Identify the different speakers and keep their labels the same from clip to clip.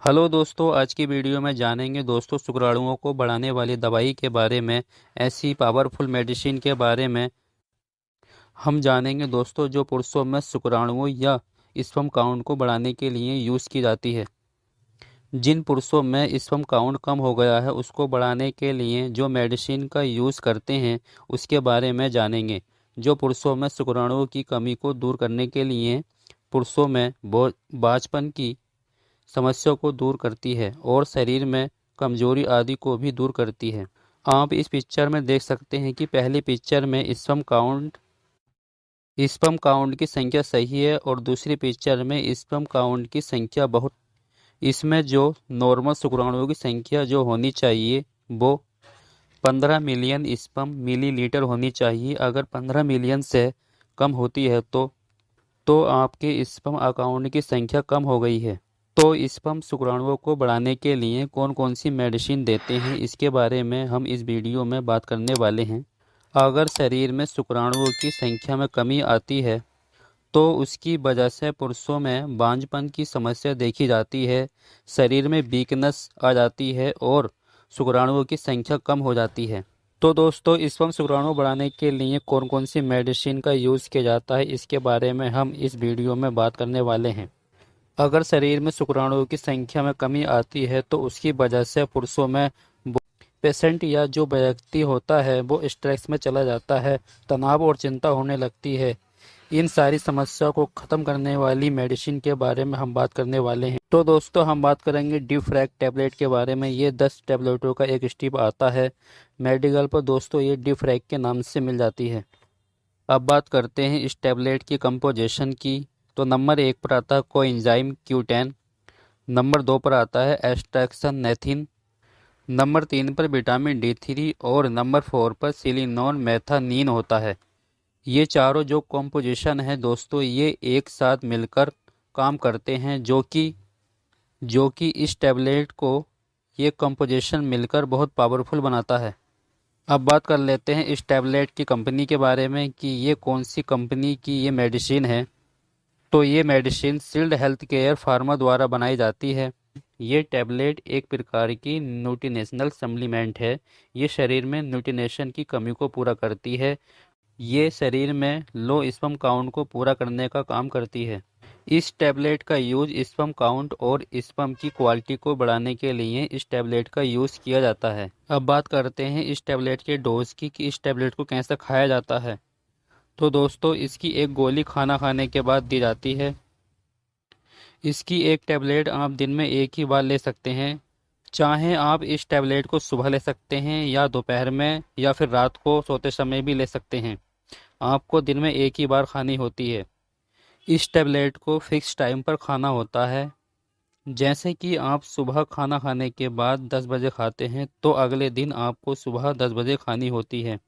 Speaker 1: Hello दोस्तों, आज की वीडियो में जानेंगे दोस्तों शुक्राणुओं को बढ़ाने वाली दवाई के बारे में। ऐसी पावरफुल मेडिसिन के बारे में हम जानेंगे दोस्तों, जो पुरुषों में शुक्राणुओं या स्पर्म काउंट को बढ़ाने के लिए यूज़ की जाती है। जिन पुरुषों में स्पर्म काउंट कम हो गया है उसको बढ़ाने के लिए जो मेडिसिन का यूज़ करते हैं उसके बारे में जानेंगे। जो पुरुषों में शुक्राणुओं की कमी को दूर करने के लिए पुरुषों में बांझपन की समस्या को दूर करती है और शरीर में कमजोरी आदि को भी दूर करती है। आप इस पिक्चर में देख सकते हैं कि पहली पिक्चर में स्पर्म काउंट की संख्या सही है और दूसरी पिक्चर में स्पर्म काउंट की संख्या बहुत। इसमें जो नॉर्मल शुक्राणुओं की संख्या जो होनी चाहिए वो 15 मिलियन स्पर्म मिलीलीटर होनी चाहिए। अगर 15 मिलियन से कम होती है तो आपके स्पर्म अकाउंट की संख्या कम हो गई है। तो स्पर्म शुक्राणुओं को बढ़ाने के लिए कौन कौन सी मेडिसिन देते हैं इसके बारे में हम इस वीडियो में बात करने वाले हैं। अगर शरीर में शुक्राणुओं की संख्या में कमी आती है तो उसकी वजह से पुरुषों में बांझपन की समस्या देखी जाती है, शरीर में वीकनेस आ जाती है और शुक्राणुओं की संख्या कम हो जाती है। तो दोस्तों, स्पर्म शुक्राणु बढ़ाने के लिए कौन कौन सी मेडिसिन का यूज़ किया जाता है इसके बारे में हम इस वीडियो में बात करने वाले हैं। अगर शरीर में शुक्राणुओं की संख्या में कमी आती है तो उसकी वजह से पुरुषों में पेशेंट या जो व्यक्ति होता है वो स्ट्रेस में चला जाता है, तनाव और चिंता होने लगती है। इन सारी समस्या को ख़त्म करने वाली मेडिसिन के बारे में हम बात करने वाले हैं। तो दोस्तों, हम बात करेंगे डिफ्रैक टैबलेट के बारे में। ये 10 टैबलेटों का एक स्ट्रिप आता है मेडिकल पर दोस्तों, ये डिफ्रैक के नाम से मिल जाती है। अब बात करते हैं इस टैबलेट की कंपोजिशन की। तो नंबर 1 पर आता है कोएंजाइम Q10, नंबर 2 पर आता है एस्ट्रैक्सन नेथिन, नंबर 3 पर विटामिन D3 और नंबर 4 पर सिलिनोन मेथानीन होता है। ये चारों जो कंपोजिशन है दोस्तों, ये एक साथ मिलकर काम करते हैं जो कि इस टैबलेट को ये कंपोजिशन मिलकर बहुत पावरफुल बनाता है। अब बात कर लेते हैं इस टैबलेट की कंपनी के बारे में कि ये कौन सी कंपनी की ये मेडिसिन है। तो ये medicine shield health care pharma द्वारा बनाई जाती है। ये टैबलेट एक प्रकार की न्यूट्रिशनल सप्लीमेंट है। ये शरीर में न्यूट्रिशन की कमी को पूरा करती है। ये शरीर में लो स्पर्म काउंट को पूरा करने का काम करती है। इस टैबलेट का यूज स्पर्म काउंट और स्पर्म की क्वालिटी को बढ़ाने के लिए इस टैबलेट का यूज़ किया जाता है। अब बात करते हैं इस टैबलेट के डोज की कि इस टैबलेट को कैसे खाया जाता है। तो दोस्तों, इसकी एक गोली खाना खाने के बाद दी जाती है। इसकी एक टैबलेट आप दिन में एक ही बार ले सकते हैं। चाहे आप इस टैबलेट को सुबह ले सकते हैं या दोपहर में या फिर रात को सोते समय भी ले सकते हैं। आपको दिन में एक ही बार खानी होती है। इस टैबलेट को फिक्स टाइम पर खाना होता है। जैसे कि आप सुबह खाना खाने के बाद 10 बजे खाते हैं तो अगले दिन आपको सुबह 10 बजे खानी होती है।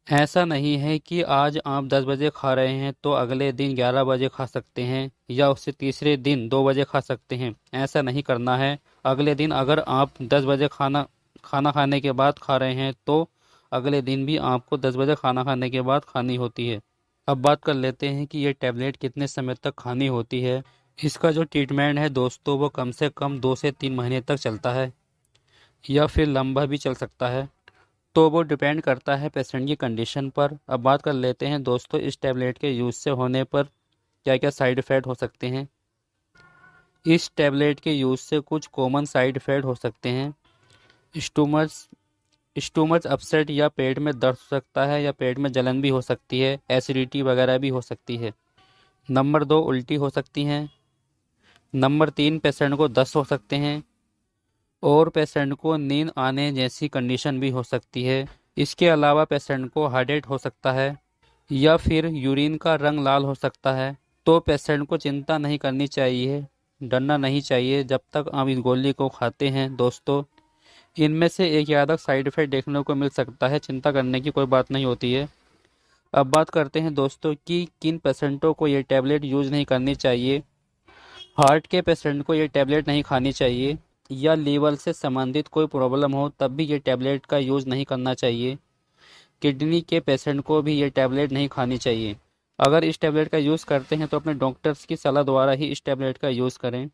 Speaker 1: ऐसा नहीं है कि आज आप 10 बजे खा रहे हैं तो अगले दिन 11 बजे खा सकते हैं या उससे तीसरे दिन 2 बजे खा सकते हैं। ऐसा नहीं करना है। अगले दिन अगर आप 10 बजे खाना खाने के बाद खा रहे हैं तो अगले दिन भी आपको 10 बजे खाना खाने के बाद खानी होती है। अब बात कर लेते हैं कि ये टैबलेट कितने समय तक खानी होती है। इसका जो ट्रीटमेंट है दोस्तों, वो कम से कम 2 से 3 महीने तक चलता है या फिर लंबा भी चल सकता है। तो वो डिपेंड करता है पेशेंट की कंडीशन पर। अब बात कर लेते हैं दोस्तों, इस टैबलेट के यूज़ से होने पर क्या क्या साइड इफ़ेक्ट हो सकते हैं। इस टैबलेट के यूज़ से कुछ कॉमन साइड इफ़ेक्ट हो सकते हैं। स्टूमर्स स्टूमच अपसेट या पेट में दर्द हो सकता है या पेट में जलन भी हो सकती है, एसिडिटी वगैरह भी हो सकती है। नंबर 2, उल्टी हो सकती हैं। नंबर 3, पेशेंट को दस्त हो सकते हैं और पेशेंट को नींद आने जैसी कंडीशन भी हो सकती है। इसके अलावा पेशेंट को हार्ट हो सकता है या फिर यूरिन का रंग लाल हो सकता है। तो पेशेंट को चिंता नहीं करनी चाहिए, डरना नहीं चाहिए जब तक आप इस गोली को खाते हैं दोस्तों। इनमें से एक या अलग साइड इफ़ेक्ट देखने को मिल सकता है, चिंता करने की कोई बात नहीं होती है। अब बात करते हैं दोस्तों कि किन पेशेंटों को ये टैबलेट यूज़ नहीं करनी चाहिए। हार्ट के पेशेंट को ये टैबलेट नहीं खानी चाहिए या लीवर से संबंधित कोई प्रॉब्लम हो तब भी ये टैबलेट का यूज़ नहीं करना चाहिए। किडनी के पेशेंट को भी ये टैबलेट नहीं खानी चाहिए। अगर इस टैबलेट का यूज़ करते हैं तो अपने डॉक्टर्स की सलाह द्वारा ही इस टैबलेट का यूज़ करें।